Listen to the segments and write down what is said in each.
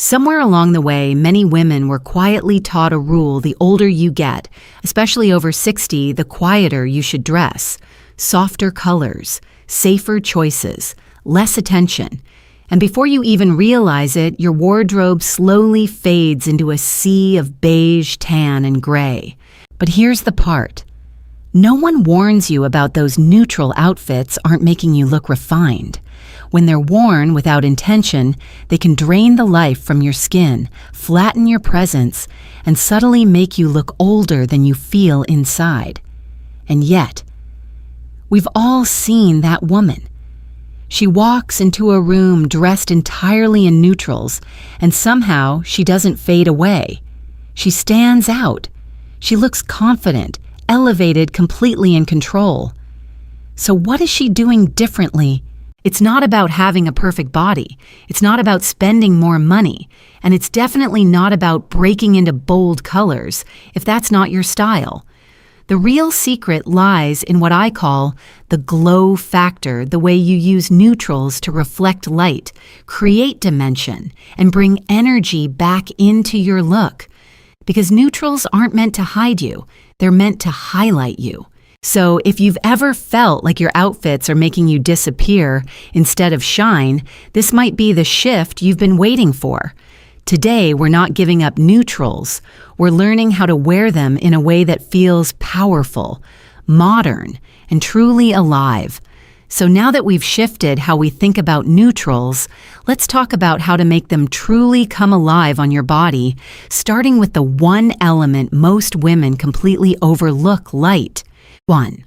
Somewhere along the way, many women were quietly taught a rule: the older you get, especially over 60, the quieter you should dress. Softer colors, safer choices, less attention. And before you even realize it, your wardrobe slowly fades into a sea of beige, tan, and gray. But here's the part. No one warns you about those neutral outfits aren't making you look refined. When they're worn without intention, they can drain the life from your skin, flatten your presence, and subtly make you look older than you feel inside. And yet, we've all seen that woman. She walks into a room dressed entirely in neutrals, and somehow she doesn't fade away. She stands out. She looks confident, elevated, completely in control. So what is she doing differently? It's not about having a perfect body. It's not about spending more money. And it's definitely not about breaking into bold colors, if that's not your style. The real secret lies in what I call the glow factor, the way you use neutrals to reflect light, create dimension, and bring energy back into your look. Because neutrals aren't meant to hide you, they're meant to highlight you. So if you've ever felt like your outfits are making you disappear instead of shine, this might be the shift you've been waiting for. Today, we're not giving up neutrals. We're learning how to wear them in a way that feels powerful, modern, and truly alive. So now that we've shifted how we think about neutrals, let's talk about how to make them truly come alive on your body, starting with the one element most women completely overlook: light. 1.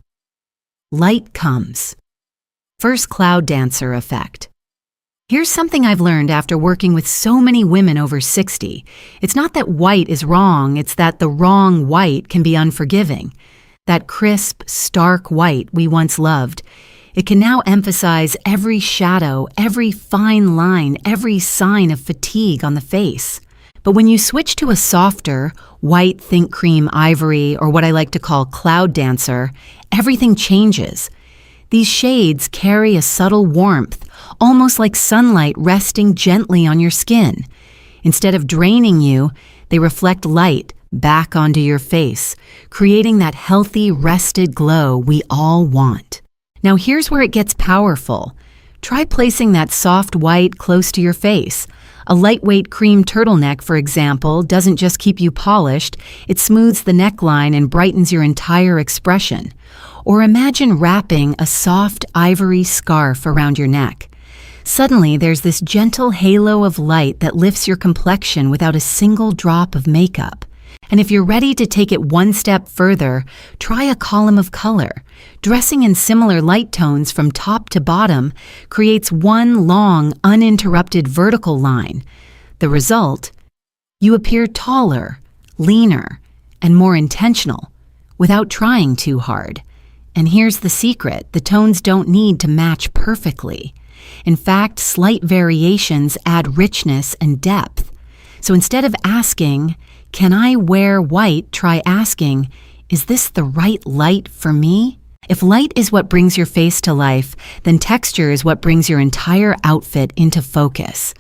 Light comes. First cloud dancer effect. Here's something I've learned after working with so many women over 60. It's not that white is wrong, it's that the wrong white can be unforgiving. That crisp, stark white we once loved, it can now emphasize every shadow, every fine line, every sign of fatigue on the face. But when you switch to a softer, white, think cream ivory, or what I like to call cloud dancer, everything changes. These shades carry a subtle warmth, almost like sunlight resting gently on your skin. Instead of draining you, they reflect light back onto your face, creating that healthy, rested glow we all want. Now here's where it gets powerful. Try placing that soft white close to your face. A lightweight cream turtleneck, for example, doesn't just keep you polished, it smooths the neckline and brightens your entire expression. Or imagine wrapping a soft ivory scarf around your neck. Suddenly, there's this gentle halo of light that lifts your complexion without a single drop of makeup. And if you're ready to take it one step further, try a column of color. Dressing in similar light tones from top to bottom creates one long, uninterrupted vertical line. The result? You appear taller, leaner, and more intentional, without trying too hard. And here's the secret: the tones don't need to match perfectly. In fact, slight variations add richness and depth. So instead of asking, "Can I wear white?" try asking, "Is this the right light for me?" If light is what brings your face to life, then texture is what brings your entire outfit into focus.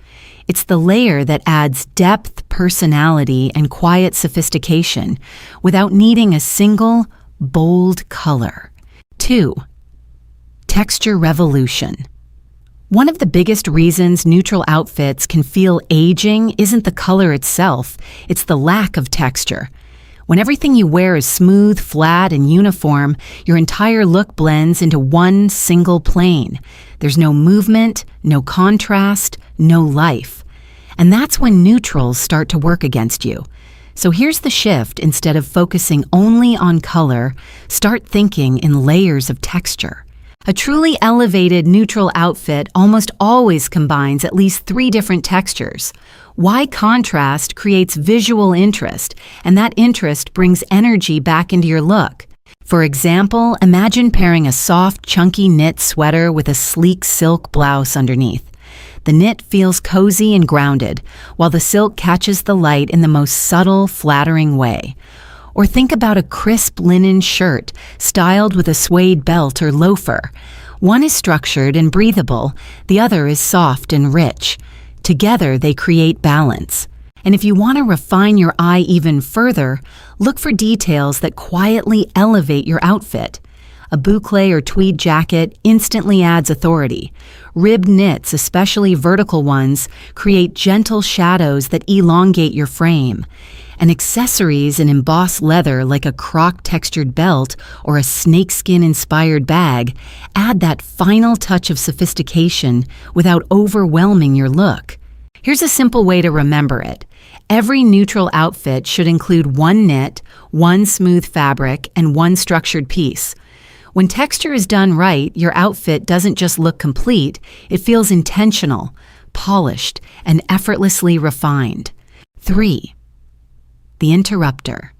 It's the layer that adds depth, personality, and quiet sophistication without needing a single, bold color. 2. Texture revolution. One of the biggest reasons neutral outfits can feel aging isn't the color itself, it's the lack of texture. When everything you wear is smooth, flat, and uniform, your entire look blends into one single plane. There's no movement, no contrast, no life. And that's when neutrals start to work against you. So here's the shift: instead of focusing only on color, start thinking in layers of texture. A truly elevated neutral outfit almost always combines at least 3 different textures. Why contrast creates visual interest, and that interest brings energy back into your look. For example, imagine pairing a soft, chunky knit sweater with a sleek silk blouse underneath. The knit feels cozy and grounded, while the silk catches the light in the most subtle, flattering way. Or think about a crisp linen shirt styled with a suede belt or loafer. One is structured and breathable, the other is soft and rich. Together, they create balance. And if you want to refine your eye even further, look for details that quietly elevate your outfit. A boucle or tweed jacket instantly adds authority. Ribbed knits, especially vertical ones, create gentle shadows that elongate your frame. And accessories in embossed leather like a croc-textured belt or a snakeskin-inspired bag add that final touch of sophistication without overwhelming your look. Here's a simple way to remember it. Every neutral outfit should include one knit, one smooth fabric, and one structured piece. When texture is done right, your outfit doesn't just look complete, it feels intentional, polished, and effortlessly refined. 3. The interrupter.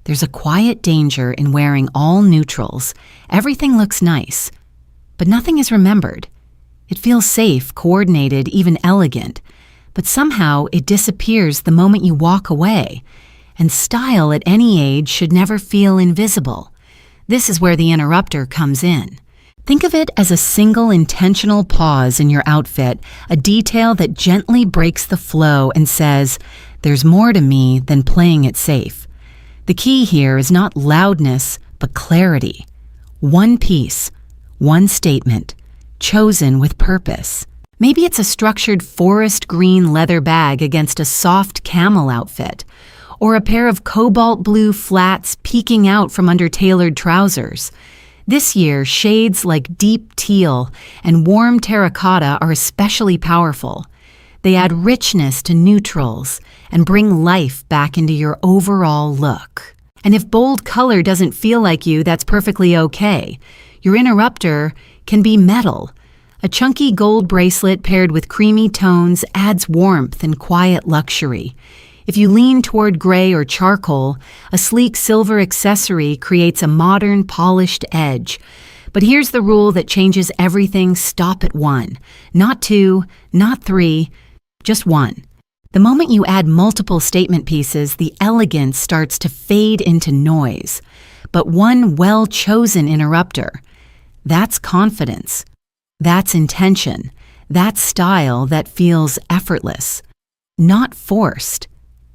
There's a quiet danger in wearing all neutrals. Everything looks nice, but nothing is remembered. It feels safe, coordinated, even elegant, but somehow it disappears the moment you walk away. And style at any age should never feel invisible. This is where the interrupter comes in. Think of it as a single intentional pause in your outfit, a detail that gently breaks the flow and says, "There's more to me than playing it safe." The key here is not loudness, but clarity. One piece, one statement, chosen with purpose. Maybe it's a structured forest green leather bag against a soft camel outfit, or a pair of cobalt blue flats peeking out from under tailored trousers. This year, shades like deep teal and warm terracotta are especially powerful. They add richness to neutrals and bring life back into your overall look. And if bold color doesn't feel like you, that's perfectly okay. Your interrupter can be metal. A chunky gold bracelet paired with creamy tones adds warmth and quiet luxury. If you lean toward gray or charcoal, a sleek silver accessory creates a modern, polished edge. But here's the rule that changes everything: stop at one. Not two, not three, just one. The moment you add multiple statement pieces, the elegance starts to fade into noise. But one well-chosen interrupter, that's confidence. That's intention. That's style that feels effortless, not forced.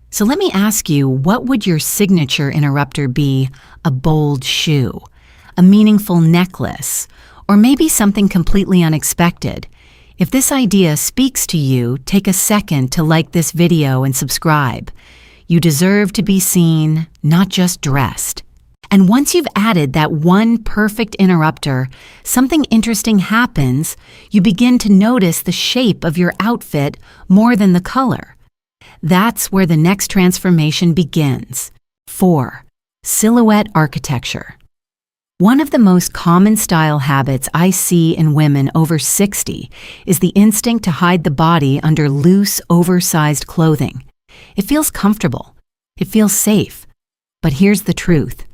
So let me ask you, what would your signature interrupter be? A bold shoe, a meaningful necklace, or maybe something completely unexpected? If this idea speaks to you, take a second to like this video and subscribe. You deserve to be seen, not just dressed. And once you've added that one perfect interrupter, something interesting happens. You begin to notice the shape of your outfit more than the color. That's where the next transformation begins. 4. Silhouette architecture. One of the most common style habits I see in women over 60 is the instinct to hide the body under loose, oversized clothing. It feels comfortable. It feels safe. But here's the truth.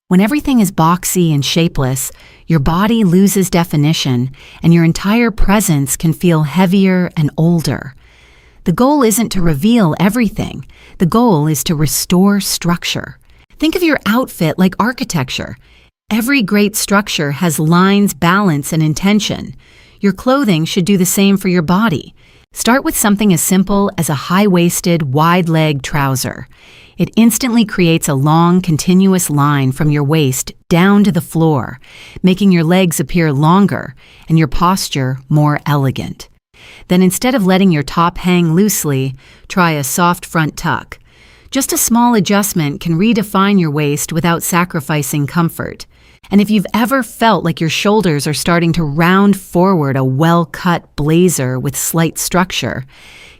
When everything is boxy and shapeless, your body loses definition and your entire presence can feel heavier and older. The goal isn't to reveal everything. The goal is to restore structure. Think of your outfit like architecture. Every great structure has lines, balance, and intention. Your clothing should do the same for your body. Start with something as simple as a high-waisted, wide-leg trouser. It instantly creates a long, continuous line from your waist down to the floor, making your legs appear longer and your posture more elegant. Then instead of letting your top hang loosely, try a soft front tuck. Just a small adjustment can redefine your waist without sacrificing comfort. And if you've ever felt like your shoulders are starting to round forward, a well-cut blazer with slight structure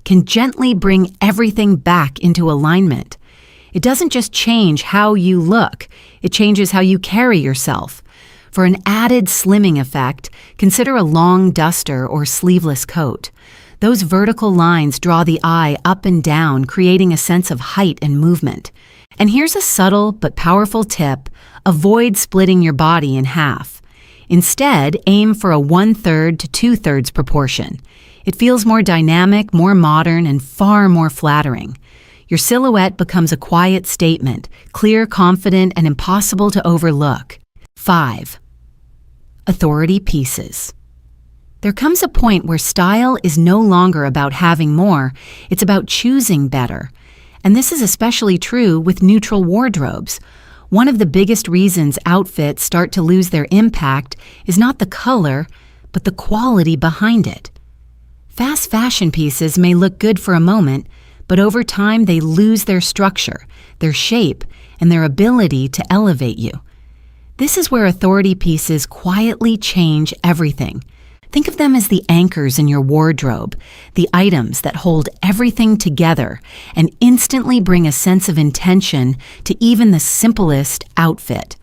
can gently bring everything back into alignment. It doesn't just change how you look, it changes how you carry yourself. For an added slimming effect, consider a long duster or sleeveless coat. Those vertical lines draw the eye up and down, creating a sense of height and movement. And here's a subtle but powerful tip: avoid splitting your body in half. Instead, aim for a 1/3 to 2/3 proportion. It feels more dynamic, more modern, and far more flattering. Your silhouette becomes a quiet statement, clear, confident, and impossible to overlook. 5. Authority pieces. There comes a point where style is no longer about having more, it's about choosing better. And this is especially true with neutral wardrobes. One of the biggest reasons outfits start to lose their impact is not the color, but the quality behind it. Fast fashion pieces may look good for a moment, but over time they lose their structure, their shape, and their ability to elevate you. This is where authority pieces quietly change everything. Think of them as the anchors in your wardrobe, the items that hold everything together and instantly bring a sense of intention to even the simplest outfit.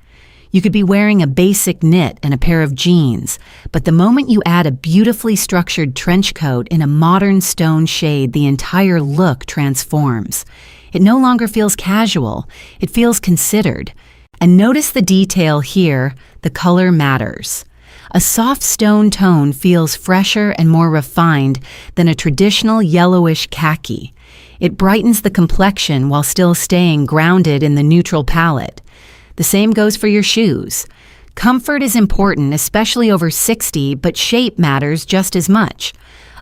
You could be wearing a basic knit and a pair of jeans, but the moment you add a beautifully structured trench coat in a modern stone shade, the entire look transforms. It no longer feels casual, it feels considered. And notice the detail here, the color matters. A soft stone tone feels fresher and more refined than a traditional yellowish khaki. It brightens the complexion while still staying grounded in the neutral palette. The same goes for your shoes. Comfort is important, especially over 60, but shape matters just as much.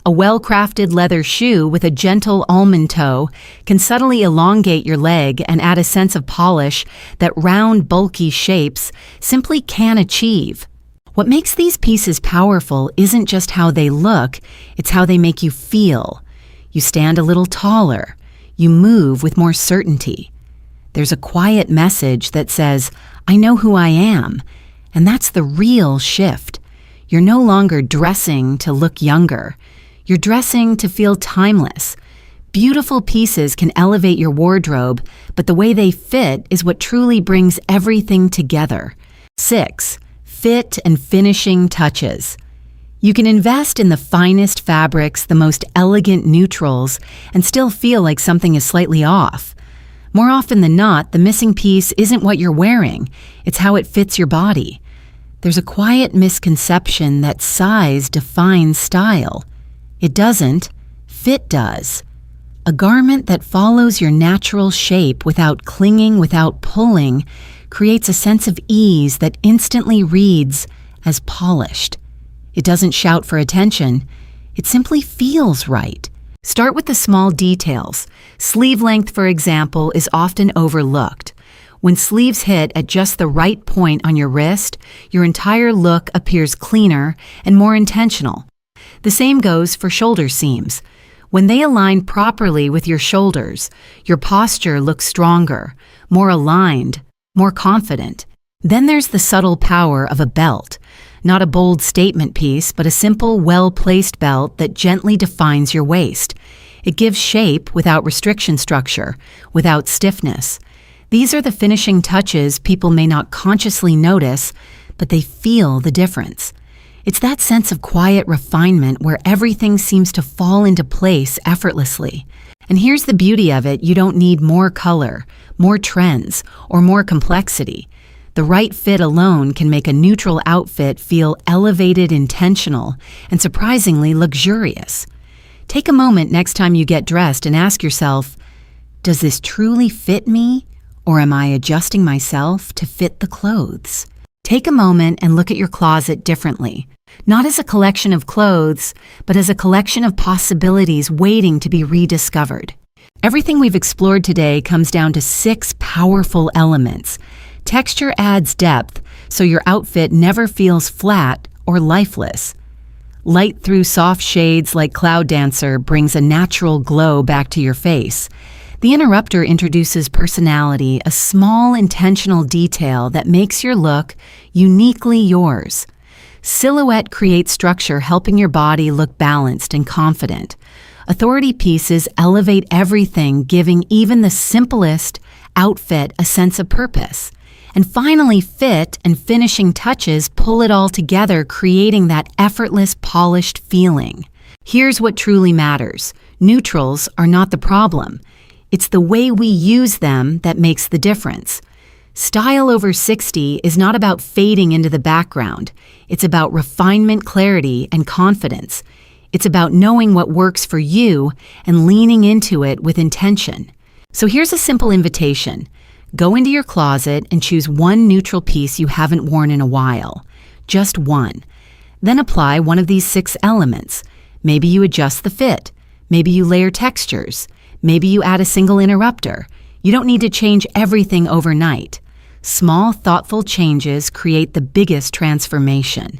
A well-crafted leather shoe with a gentle almond toe can subtly elongate your leg and add a sense of polish that round, bulky shapes simply can't achieve. What makes these pieces powerful isn't just how they look, it's how they make you feel. You stand a little taller. You move with more certainty. There's a quiet message that says, I know who I am. And that's the real shift. You're no longer dressing to look younger. You're dressing to feel timeless. Beautiful pieces can elevate your wardrobe, but the way they fit is what truly brings everything together. 6. Fit and finishing touches. You can invest in the finest fabrics, the most elegant neutrals, and still feel like something is slightly off. More often than not, the missing piece isn't what you're wearing, it's how it fits your body. There's a quiet misconception that size defines style. It doesn't, fit does. A garment that follows your natural shape without clinging, without pulling, creates a sense of ease that instantly reads as polished. It doesn't shout for attention, it simply feels right. Start with the small details. Sleeve length, for example, is often overlooked. When sleeves hit at just the right point on your wrist, your entire look appears cleaner and more intentional. The same goes for shoulder seams. When they align properly with your shoulders, your posture looks stronger, more aligned, more confident. Then there's the subtle power of a belt. Not a bold statement piece, but a simple, well-placed belt that gently defines your waist. It gives shape without restriction structure, without stiffness. These are the finishing touches people may not consciously notice, but they feel the difference. It's that sense of quiet refinement where everything seems to fall into place effortlessly. And here's the beauty of it, you don't need more color, more trends, or more complexity. The right fit alone can make a neutral outfit feel elevated, intentional, and surprisingly luxurious. Take a moment next time you get dressed and ask yourself, does this truly fit me, or am I adjusting myself to fit the clothes? Take a moment and look at your closet differently, not as a collection of clothes, but as a collection of possibilities waiting to be rediscovered. Everything we've explored today comes down to 6 powerful elements. Texture adds depth, so your outfit never feels flat or lifeless. Light through soft shades like Cloud Dancer brings a natural glow back to your face. The interrupter introduces personality, a small intentional detail that makes your look uniquely yours. Silhouette creates structure, helping your body look balanced and confident. Authority pieces elevate everything, giving even the simplest outfit a sense of purpose. And finally, fit and finishing touches pull it all together, creating that effortless, polished feeling. Here's what truly matters. Neutrals are not the problem. It's the way we use them that makes the difference. Style over 60 is not about fading into the background. It's about refinement, clarity, and confidence. It's about knowing what works for you and leaning into it with intention. So here's a simple invitation. Go into your closet and choose one neutral piece you haven't worn in a while. Just one. Then apply one of these 6 elements. Maybe you adjust the fit. Maybe you layer textures. Maybe you add a single interrupter. You don't need to change everything overnight. Small, thoughtful changes create the biggest transformation.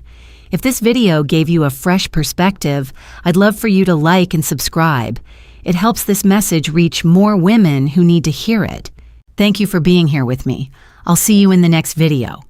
If this video gave you a fresh perspective, I'd love for you to like and subscribe. It helps this message reach more women who need to hear it. Thank you for being here with me. I'll see you in the next video.